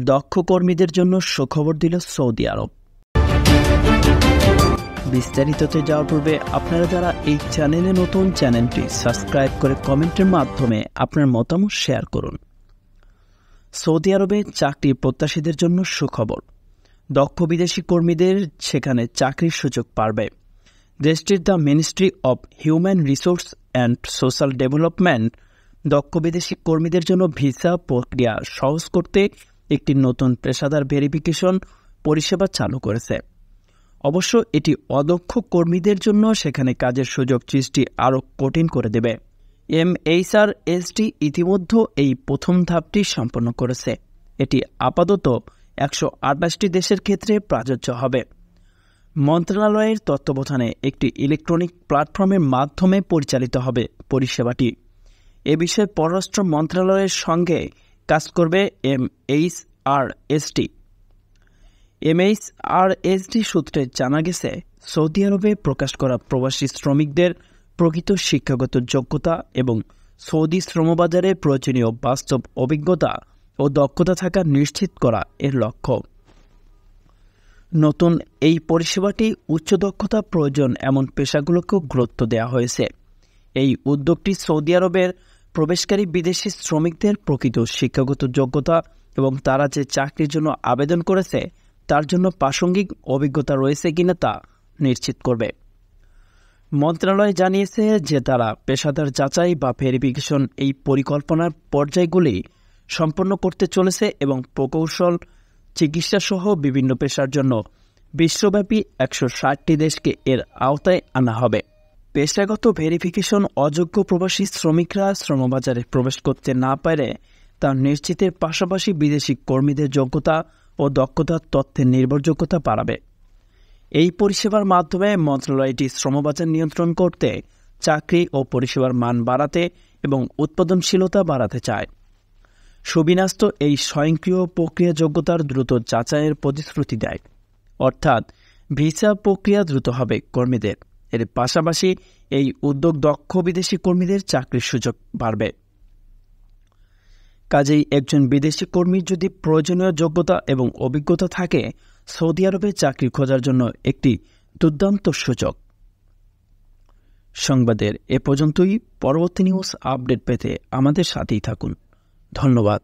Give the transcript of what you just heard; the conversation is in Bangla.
দক্ষ কর্মীদের জন্য সুখবর দিল সৌদি আরব। বিস্তারিততে যাওয়ার পূর্বে আপনারা যারা এই চ্যানেলে নতুন, চ্যানেলটি সাবস্ক্রাইব করে কমেন্টের মাধ্যমে আপনার মতামত শেয়ার করুন। সৌদি আরবে চাকরি প্রত্যাশীদের জন্য সুখবর। দক্ষ বিদেশি কর্মীদের সেখানে চাকরির সুযোগ পাবে। দেশটির the ministry of human resource and social development দক্ষ বিদেশি কর্মীদের জন্য ভিসা প্রক্রিয়া সহজ করতে একটি নতুন পেশাদার ভেরিফিকেশন পরিষেবা চালু করেছে। অবশ্য এটি অদক্ষ কর্মীদের জন্য সেখানে কাজের সুযোগ সৃষ্টি আরও কঠিন করে দেবে। MHRSD ইতিমধ্যে এই প্রথম ধাপটি সম্পন্ন করেছে। এটি আপাতত 128টি দেশের ক্ষেত্রে প্রযোজ্য হবে। মন্ত্রণালয়ের তত্ত্বাবধানে একটি ইলেকট্রনিক প্ল্যাটফর্মের মাধ্যমে পরিচালিত হবে পরিষেবাটি। এ বিষয়ে পররাষ্ট্র মন্ত্রণালয়ের সঙ্গে কাজ করবে MHRSD। MHRSD সূত্রে জানা গেছে, সৌদি আরবে প্রকাশ করা প্রবাসী শ্রমিকদের প্রকৃত শিক্ষাগত যোগ্যতা এবং সৌদি শ্রমবাজারে প্রয়োজনীয় বাস্তব অভিজ্ঞতা ও দক্ষতা থাকা নিশ্চিত করা এর লক্ষ্য। নতুন এই পরিষেবাটি উচ্চ দক্ষতা প্রয়োজন এমন পেশাগুলোকেও গুরুত্ব দেওয়া হয়েছে। এই উদ্যোগটি সৌদি আরবের প্রবেশকারী বিদেশি শ্রমিকদের প্রকৃত শিক্ষাগত যোগ্যতা এবং তারা যে চাকরির জন্য আবেদন করেছে তার জন্য প্রাসঙ্গিক অভিজ্ঞতা রয়েছে কিনা তা নিশ্চিত করবে। মন্ত্রণালয় জানিয়েছে যে তারা পেশাদার যাচাই বা ভেরিফিকেশন এই পরিকল্পনার পর্যায়গুলি সম্পন্ন করতে চলেছে এবং প্রকৌশল, চিকিৎসাসহ বিভিন্ন পেশার জন্য বিশ্বব্যাপী 160টি দেশকে এর আওতায় আনা হবে। পেশাগত ভেরিফিকেশন অযোগ্য প্রবাসী শ্রমিকরা শ্রমবাজারে প্রবেশ করতে না পারে তা নিশ্চিতের পাশাপাশি বিদেশি কর্মীদের যোগ্যতা ও দক্ষতার তথ্যের নির্ভরযোগ্যতা বাড়াবে। এই পরিষেবার মাধ্যমে মন্ত্রণালয়টি শ্রমবাজার নিয়ন্ত্রণ করতে, চাকরি ও পরিষেবার মান বাড়াতে এবং উৎপাদনশীলতা বাড়াতে চায়। সুবিন্যস্ত এই স্বয়ংক্রিয় প্রক্রিয়া যোগ্যতার দ্রুত যাচাইয়ের প্রতিশ্রুতি দেয়, অর্থাৎ ভিসা প্রক্রিয়া দ্রুত হবে কর্মীদের। এর পাশাপাশি এই উদ্যোগ দক্ষ বিদেশি কর্মীদের চাকরির সুযোগ বাড়বে। কাজেই একজন বিদেশি কর্মীর যদি প্রয়োজনীয় যোগ্যতা এবং অভিজ্ঞতা থাকে, সৌদি আরবে চাকরি খোঁজার জন্য একটি দুর্দান্ত সুযোগ। সংবাদের এ পর্যন্তই। পরবর্তী নিউজ আপডেট পেতে আমাদের সাথেই থাকুন। ধন্যবাদ।